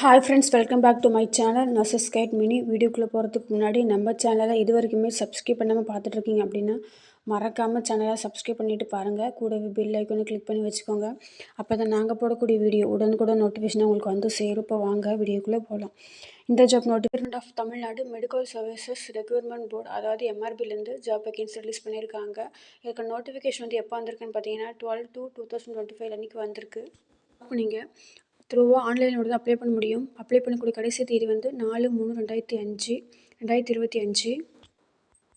Hi friends, welcome back to my channel nurses guide mini. வீடியோக்குள்ளே போகிறதுக்கு முன்னாடி நம்ம சேனலை இது வரைக்குமே சப்ஸ்கிரைப் பண்ணாமல் பார்த்துட்ருக்கீங்க அப்படின்னா மறக்காமல் சேனலை சப்ஸ்கிரைப் பண்ணிவிட்டு பாருங்கள். கூடவே பெல் ஐக்கனை கிளிக் பண்ணி வச்சுக்கோங்க. அப்போ தான் நாங்கள் போடக்கூடிய வீடியோ உடனுக்குடன் நோட்டிஃபிகேஷன் உங்களுக்கு வந்து சேரும். இப்போ வாங்க வீடியோக்குள்ளே போகலாம். இந்த job notification of Tamil Nadu medical services recruitment board, அதாவது எம்ஆர்பிலேருந்து ஜாப் வேகன்சி ரிலீஸ் பண்ணியிருக்காங்க. இதுக்கு நோட்டிஃபிகேஷன் வந்து எப்போ வந்திருக்குன்னு பார்த்தீங்கன்னா 12/2/2025 அன்றைக்கி வந்திருக்கு. அப்போ நீங்கள் த்ரூவாக ஆன்லைனோட தான் அப்ளை பண்ண முடியும். அப்ளை பண்ணக்கூடிய கடைசி தேதி வந்து 4/3/2025.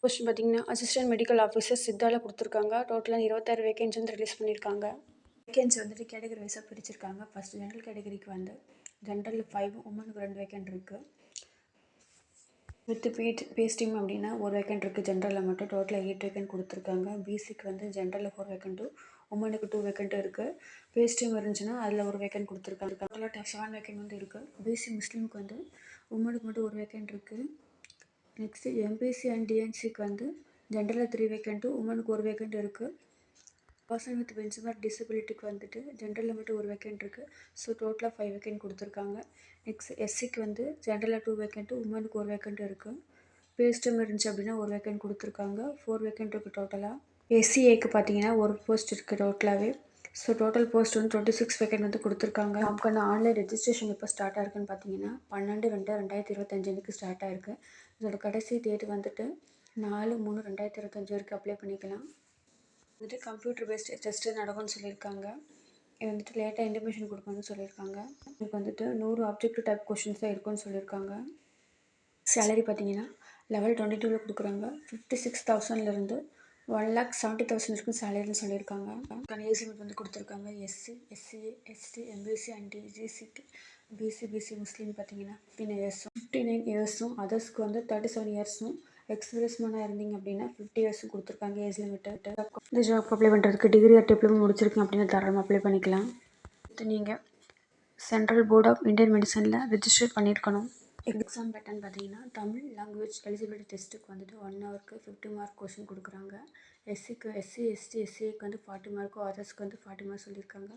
போஸ்ட் பார்த்தீங்கன்னா அசிஸ்டன்ட் மெடிக்கல் ஆஃபீஸர் சித்தாவில் கொடுத்துருக்காங்க. டோட்டலாக 26 வேகன்சி வந்து ரிலீஸ் பண்ணியிருக்காங்க. வேகன்சி வந்துட்டு கேட்டகரி வைஸாக பிரிச்சிருக்காங்க. ஃபஸ்ட் ஜென்ரல் கேட்டகரிக்கு வந்து ஜென்ரலில் 5, உமனுக்கு 2 வேகன்ட் இருக்குது. வித் பேஸ்டிம் அப்படின்னா ஒரு வேகன்ட் இருக்குது. ஜென்ரலில் மட்டும் டோட்டலாக 8 வேகன்ட் கொடுத்துருக்காங்க. பிசிக்கு வந்து ஜென்ரலில் 4 வேகன்ட்டும் உமனுக்கு 2 வேகன்ட்டும் இருக்குது. பேஸ்டிம் இருந்துச்சுன்னா அதில் ஒரு வேகன்ட் கொடுத்துருக்காங்க. டோட்டலாக 7 வேகன்ட் வந்து இருக்குது. பிசி முஸ்லீமுக்கு வந்து உமனுக்கு மட்டும் ஒரு வேகன்ட் இருக்குது. நெக்ஸ்ட்டு எம்பிசி அண்ட் டிஎன்சிக்கு வந்து ஜென்ரலில் 3 வேகன்ட்டும் உமனுக்கு ஒரு வேகன்ட் இருக்குது. பர்சன் வித் பென்சிமர் டிசபிலிட்டிக்கு வந்துட்டு ஜென்ரலில் மட்டும் ஒரு வேகன்ட் இருக்குது. ஸோ டோட்டலாக 5 வேகன்ட் கொடுத்துருக்காங்க. நெக்ஸ்ட் எஸ்சிக்கு வந்து ஜென்ரலில் 2 வேகன்ட்டு உமனுக்கு ஒரு வேகன்ட் இருக்குது. பேஸ்டம் இருந்துச்சு அப்படின்னா ஒரு வேகன்ட் கொடுத்துருக்காங்க. 4 வேகன்ட் இருக்குது டோட்டலாக. எஸ்சிஏக்கு பார்த்தீங்கன்னா ஒரு போஸ்ட் இருக்குது டோட்டலாகவே. ஸோ டோட்டல் போஸ்ட் வந்து 26 வேகன்ட் வந்து கொடுத்துருக்காங்க. நமக்கான ஆன்லைன் ரெஜிஸ்ட்ரேஷன் எப்போ ஸ்டார்ட் ஆயிருக்குன்னு பார்த்தீங்கன்னா 12/2/2025 ஸ்டார்ட் ஆயிருக்கு. இதோட கடைசி டேட் வந்துட்டு 4/3/2025 வரைக்கும் அப்ளை பண்ணிக்கலாம். வந்துட்டு கம்ப்யூட்டர் பேஸ்ட் டெஸ்ட்டு நடக்கும்னு சொல்லியிருக்காங்க. இது வந்துட்டு லேட்டாக இன்டிமேஷன் கொடுக்கணும்னு சொல்லியிருக்காங்க. இதுக்கு வந்துட்டு 100 ஆப்ஜெக்டிவ் டைப் கொஷின்ஸ் தான் இருக்குன்னு சொல்லியிருக்காங்க. சேலரி பார்த்தீங்கன்னா லெவல் 22 கொடுக்குறாங்க. 56,000லேருந்து 1,70,000 வரைக்கும் சேலரின்னு சொல்லியிருக்காங்க. ஏஜ் லிமிட் வந்து கொடுத்துருக்காங்க. SC, SCA, ST, MBC and டிஜிசிக்கு பிசி முஸ்லீம் பார்த்தீங்கன்னா 15 இயர்ஸும் அதர்ஸ்க்கு வந்து 37 இயர்ஸும் எக்ஸ்பீரியன்ஸ்மேனாக இருந்தீங்க அப்படின்னா 50 இயர்ஸும் கொடுத்துருக்காங்க ஏஜ் லிமிட்டு. இந்த ஜாப் அப்ளை பண்ணுறதுக்கு டிகிரி ஆர் டிப்ளமோ முடிச்சிருக்கீங்க அப்படின்னா தாராளமாக அப்ளை பண்ணிக்கலாம். நீங்கள் சென்ட்ரல் போர்ட் ஆஃப் இந்தியன் மெடிசனில் ரெஜிஸ்டர் பண்ணியிருக்கணும். எக்ஸாம் பேட்டர்ன் பார்த்தீங்கன்னா தமிழ் லாங்குவேஜ் எலிஜிபிலிட்டி டெஸ்ட்டுக்கு வந்துட்டு 1 ஹவருக்கு 50 மார்க் கொஷின் கொடுக்குறாங்க. எஸ்சிக்கு எஸ்சிஏக்கு வந்து 40 மார்க்கும் அதர்ஸ்க்கு வந்து 40 மார்க் சொல்லியிருக்காங்க.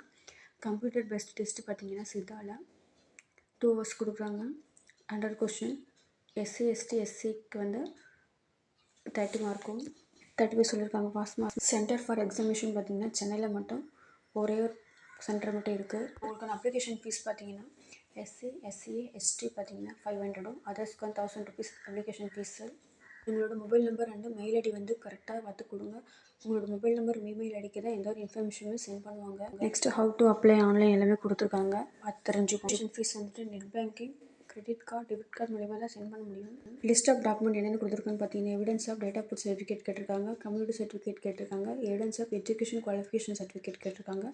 கம்ப்யூட்டர் பேஸ்ட் டெஸ்ட்டு பார்த்தீங்கன்னா சித்தாவில் 2 ஹவர்ஸ் கொடுக்குறாங்க. 100 கொஷின். எஸ்சிக்கு வந்து 30 மார்க்கும் 35 சொல்லியிருக்காங்க. Pass mark. Centre for examination பார்த்தீங்கன்னா சென்னையில் மட்டும் ஒரே ஒரு சென்டர் மட்டும் இருக்குது. உங்களுக்கான அப்ளிகேஷன் ஃபீஸ் பார்த்தீங்கன்னா எஸ்சி, எஸ்சிஏ, எஸ்டி பார்த்தீங்கன்னா 500ம் அதர்ஸ்க்கு வந்து 1000 ருபீஸ் அப்ளிகேஷன் ஃபீஸு. உங்களோட mobile number and mail ID வந்து கரெக்டாக பார்த்து கொடுங்க. உங்களோட மொபைல் நம்பர் இமெயில் ஐடிக்கு தான் எந்த ஒரு இன்ஃபர்மேஷனுமே சென்ட் பண்ணுவாங்க. Next how to apply online எல்லாமே கொடுத்துருக்காங்க. பார்த்து தெரிஞ்சுக்கோங்க. ஃபீஸ் வந்துட்டு net banking, credit card, debit card மூலிமா தான் சென்ட் பண்ண முடியும். லிஸ்ட் ஆஃப் டாக்குமெண்ட் என்னென்னு கொடுத்துருக்காங்க பார்த்தீங்கன்னா evidence of date of birth certificate கேட்டிருக்காங்க. கம்யூனிட்டி சர்டிஃபிகேட் கேட்டிருக்காங்க. Evidence of education qualification certificate கேட்டிருக்காங்க.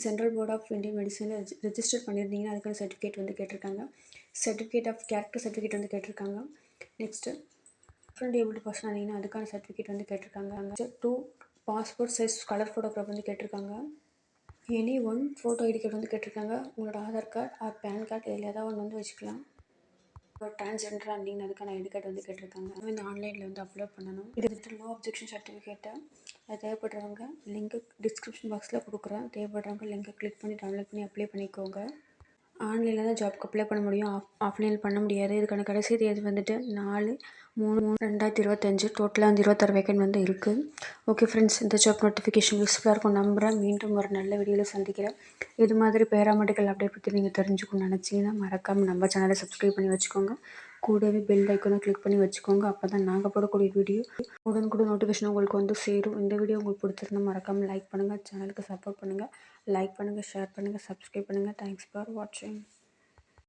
சென்ட்ரல் போர்ட் ஆஃப் இந்தியன் மெடிசனில் ரெஜிஸ்டர் பண்ணியிருந்தீங்கன்னா அதுக்கான சர்டிஃபிகேட் வந்து கேட்டிருக்காங்க. சர்டிஃபிகேட் ஆஃப் கேரக்டர் சர்டிஃபிகேட் வந்து கேட்டிருக்காங்க. நெக்ஸ்ட்டு டிஃப்ரெண்ட் ஏபிள்டு பர்சன் ஆனீங்கன்னா அதுக்கான சர்டிஃபிகேட் வந்து கேட்டிருக்காங்க. 2 பாஸ்போர்ட் சைஸ் கலர் ஃபோட்டோகிராஃப் வந்து கேட்டிருக்காங்க. எனி 1 ஃபோட்டோ ஐடி கார்டு வந்து கேட்டிருக்காங்க. உங்களோட Aadhaar card or PAN card இதில் ஏதாவது ஒன்று வந்து வச்சுக்கலாம். ஒரு டிரான்ஸ்ஜெண்டராக இருந்தீங்கன்னா அதுக்கான ஐடி கார்டு வந்து கேட்டிருக்காங்க. இந்த ஆன்லைனில் வந்து அப்லோட் பண்ணணும். இது வந்துட்டு நோ அப்ஜெக்ஷன் சர்டிஃபிகேட்டை அது தேவைப்படுறவங்க லிங்க்கு டிஸ்கிரிப்ஷன் பாக்ஸில் கொடுக்குறேன். தேவைப்படுறவங்க லிங்கை கிளிக் பண்ணி டவுன்லோட் பண்ணி அப்ளை பண்ணிக்கோங்க. ஆன்லைனில் தான் ஜாப்க்கு அப்ளை பண்ண முடியும். ஆஃப்லைனில் பண்ண முடியாது. இதுக்கான கடைசி தேதி வந்துட்டு 4/3/2025. டோட்டலாக வந்து 26 வேகன்ட் வந்து இருக்குது. ஓகே ஃப்ரெண்ட்ஸ், இந்த ஜாப் நோட்டிஃபிகேஷன் யூஸ்ஃபுல்லாக இருக்கும் நம்புகிறேன். மீண்டும் ஒரு நல்ல வீடியோவில் சந்திக்கிறேன். இது மாதிரி பேராமெடிக்கல் அப்டேட் பற்றி நீங்கள் தெரிஞ்சுக்கணும்னு நினச்சிங்கன்னா மறக்காமல் நம்ம சேனலை சப்ஸ்கிரைப் பண்ணி வச்சுக்கோங்க. கூடவே பெல் ஐக்கனை கிளிக் பண்ணி வச்சுக்கோங்க. அப்போ தான் நாங்கள் போடக்கூடிய வீடியோ உடனுக்குடன் நோட்டிஃபிகேஷன் உங்களுக்கு வந்து சேரும். இந்த வீடியோ உங்களுக்கு பிடிச்சிருந்தா மறக்காமல் லைக் பண்ணுங்கள். சேனலுக்கு சப்போர்ட் பண்ணுங்கள். லைக் பண்ணுங்கள், ஷேர் பண்ணுங்கள், சப்ஸ்கிரைப் பண்ணுங்கள். தேங்க்ஸ் ஃபார் வாட்சிங்.